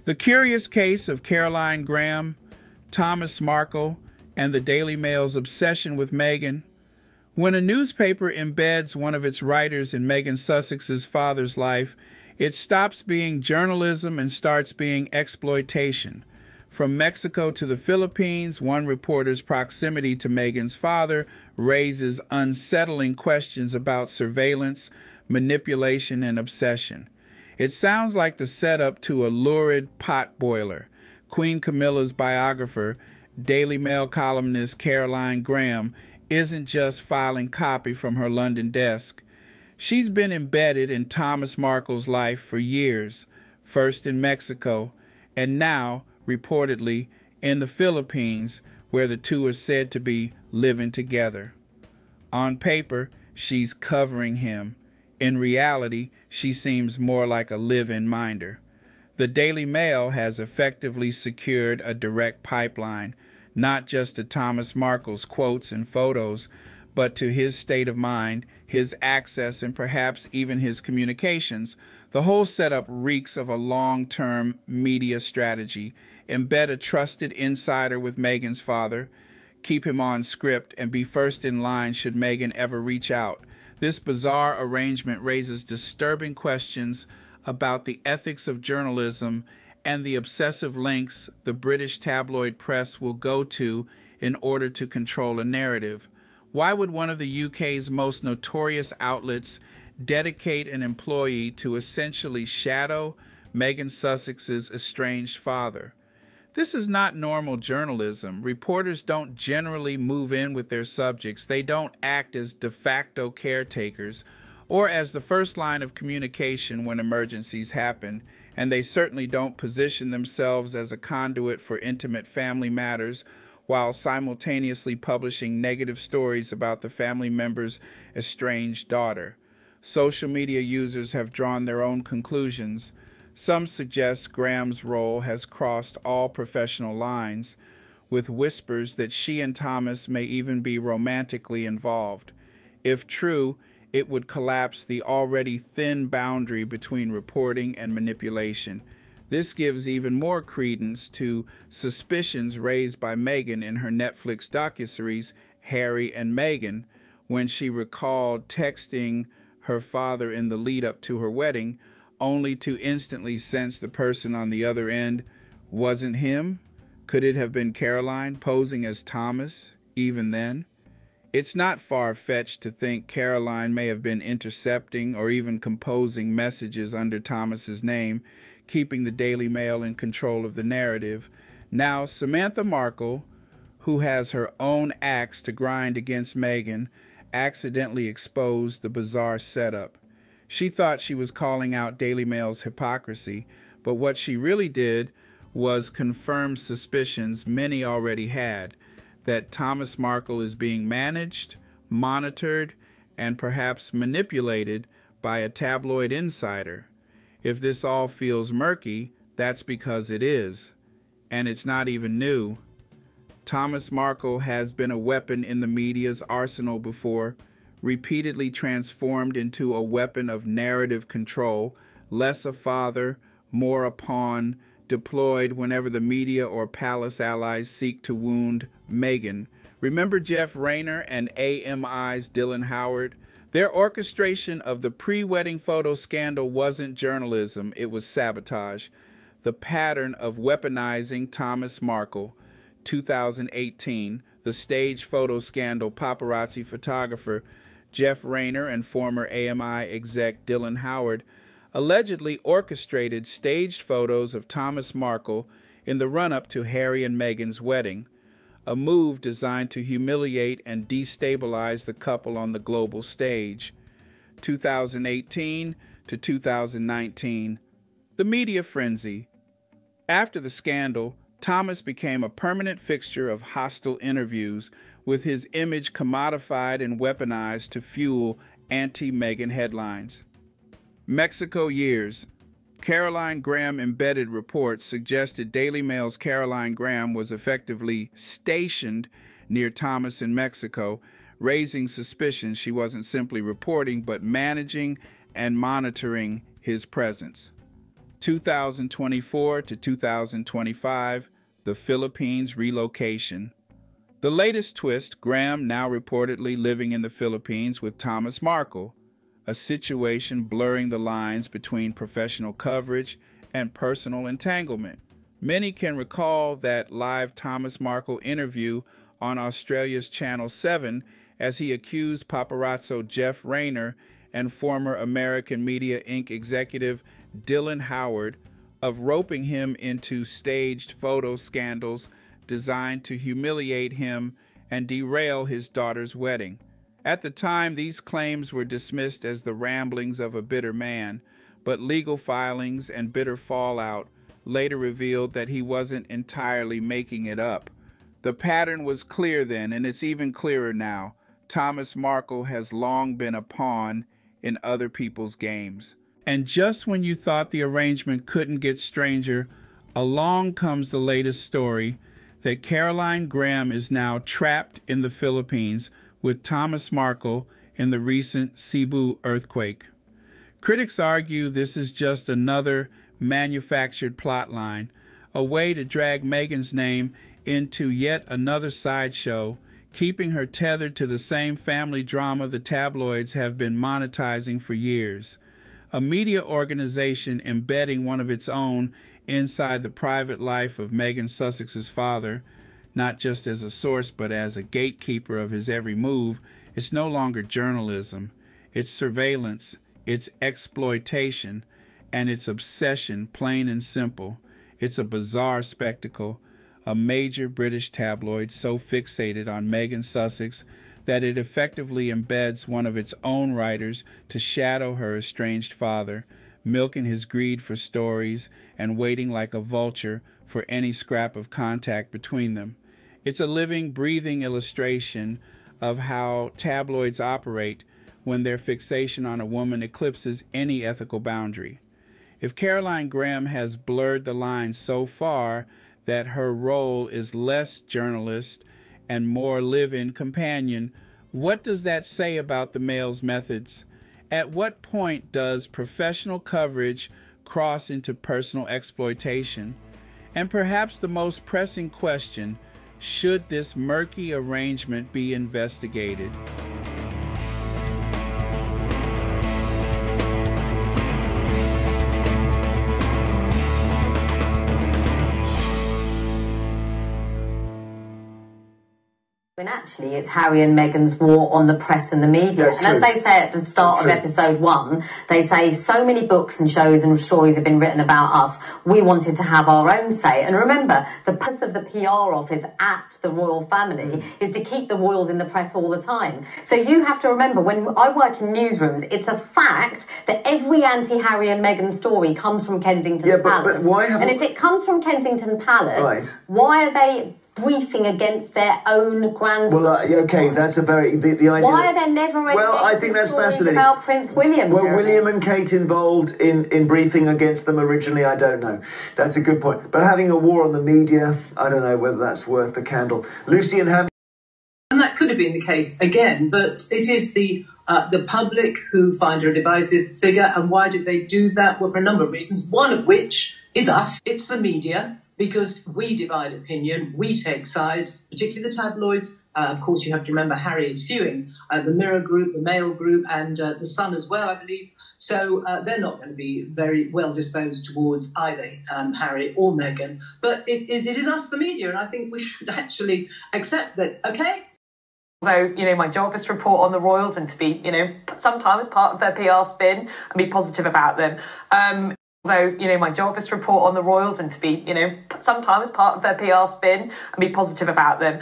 The curious case of Caroline Graham, Thomas Markle, and the Daily Mail's obsession with Meghan. When a newspaper embeds one of its writers in Meghan Sussex's father's life, it stops being journalism and starts being exploitation. From Mexico to the Philippines, one reporter's proximity to Meghan's father raises unsettling questions about surveillance, manipulation, and obsession. It sounds like the setup to a lurid potboiler. Queen Camilla's biographer, Daily Mail columnist Caroline Graham, isn't just filing copy from her London desk. She's been embedded in Thomas Markle's life for years, first in Mexico, and now, reportedly, in the Philippines, where the two are said to be living together. On paper, she's covering him. In reality, she seems more like a live-in minder. The Daily Mail has effectively secured a direct pipeline, not just to Thomas Markle's quotes and photos, but to his state of mind, his access, and perhaps even his communications. The whole setup reeks of a long-term media strategy. Embed a trusted insider with Meghan's father, keep him on script, and be first in line should Meghan ever reach out. This bizarre arrangement raises disturbing questions about the ethics of journalism and the obsessive lengths the British tabloid press will go to in order to control a narrative. Why would one of the UK's most notorious outlets dedicate an employee to essentially shadow Meghan Sussex's estranged father? This is not normal journalism. Reporters don't generally move in with their subjects. They don't act as de facto caretakers or as the first line of communication when emergencies happen, and they certainly don't position themselves as a conduit for intimate family matters while simultaneously publishing negative stories about the family member's estranged daughter. Social media users have drawn their own conclusions. Some suggest Graham's role has crossed all professional lines, with whispers that she and Thomas may even be romantically involved. If true, it would collapse the already thin boundary between reporting and manipulation. This gives even more credence to suspicions raised by Meghan in her Netflix docuseries, Harry and Meghan, when she recalled texting her father in the lead-up to her wedding, only to instantly sense the person on the other end wasn't him. Could it have been Caroline posing as Thomas even then? It's not far-fetched to think Caroline may have been intercepting or even composing messages under Thomas's name, keeping the Daily Mail in control of the narrative. Now, Samantha Markle, who has her own axe to grind against Meghan, accidentally exposed the bizarre setup. She thought she was calling out Daily Mail's hypocrisy, but what she really did was confirm suspicions many already had, that Thomas Markle is being managed, monitored, and perhaps manipulated by a tabloid insider. If this all feels murky, that's because it is. And it's not even new. Thomas Markle has been a weapon in the media's arsenal before, repeatedly transformed into a weapon of narrative control, less a father, more a pawn, deployed whenever the media or palace allies seek to wound Meghan. Remember Jeff Rayner and AMI's Dylan Howard? Their orchestration of the pre-wedding photo scandal wasn't journalism, it was sabotage. The pattern of weaponizing Thomas Markle, 2018, the stage photo scandal paparazzi photographer Jeff Rayner and former AMI exec Dylan Howard allegedly orchestrated staged photos of Thomas Markle in the run-up to Harry and Meghan's wedding, a move designed to humiliate and destabilize the couple on the global stage. 2018 to 2019, the media frenzy. After the scandal, Thomas became a permanent fixture of hostile interviews, with his image commodified and weaponized to fuel anti-Meghan headlines. Mexico years. Caroline Graham embedded reports suggested Daily Mail's Caroline Graham was effectively stationed near Thomas in Mexico, raising suspicions she wasn't simply reporting but managing and monitoring his presence. 2024 to 2025, the Philippines relocation. The latest twist, Graham now reportedly living in the Philippines with Thomas Markle, a situation blurring the lines between professional coverage and personal entanglement. Many can recall that live Thomas Markle interview on Australia's Channel 7 as he accused paparazzo Jeff Rayner and former American Media Inc. executive Dylan Howard of roping him into staged photo scandals designed to humiliate him and derail his daughter's wedding. At the time, these claims were dismissed as the ramblings of a bitter man, but legal filings and bitter fallout later revealed that he wasn't entirely making it up. The pattern was clear then, and it's even clearer now. Thomas Markle has long been a pawn in other people's games. And just when you thought the arrangement couldn't get stranger, along comes the latest story that Caroline Graham is now trapped in the Philippines with Thomas Markle in the recent Cebu earthquake. Critics argue this is just another manufactured plotline, a way to drag Meghan's name into yet another sideshow, keeping her tethered to the same family drama the tabloids have been monetizing for years. A media organization embedding one of its own inside the private life of Meghan Sussex's father, not just as a source but as a gatekeeper of his every move. It's no longer journalism. It's surveillance, it's exploitation, and it's obsession, plain and simple. It's a bizarre spectacle, a major British tabloid so fixated on Meghan Sussex that it effectively embeds one of its own writers to shadow her estranged father, milking his greed for stories and waiting like a vulture for any scrap of contact between them. It's a living, breathing illustration of how tabloids operate when their fixation on a woman eclipses any ethical boundary. If Caroline Graham has blurred the lines so far that her role is less journalist and more live-in companion, what does that say about the Mail's methods? At what point does professional coverage cross into personal exploitation? And perhaps the most pressing question, should this murky arrangement be investigated? And actually, it's Harry and Meghan's war on the press and the media. That's and true. as they say at the start of episode 1, they say so many books and shows and stories have been written about us. We wanted to have our own say. And remember, the purpose of the PR office at the royal family is to keep the royals in the press all the time. So you have to remember, when I work in newsrooms, it's a fact that every anti-Harry and Meghan story comes from Kensington Palace. But why haven't... And if it comes from Kensington Palace, right, why are they briefing against their own grandson? Well, okay, that's a very... The idea... Why are there never any I think that's fascinating. About Prince William? Were William and Kate involved in briefing against them originally? I don't know. That's a good point. But having a war on the media, I don't know whether that's worth the candle. Lucy and Ham... And that could have been the case again, but it is the public who find her a divisive figure. And why did they do that? Well, for a number of reasons, one of which is us. It's the media, because we divide opinion, we take sides, particularly the tabloids. Of course, you have to remember Harry is suing the Mirror Group, the Mail Group, and the Sun as well, I believe. So they're not going to be very well disposed towards either Harry or Meghan. But it is us, the media, and I think we should actually accept that, okay? Although, my job is to report on the royals and to be, sometimes part of their PR spin and be positive about them. Although, my job is to report on the royals and to be, sometimes part of their PR spin and be positive about them.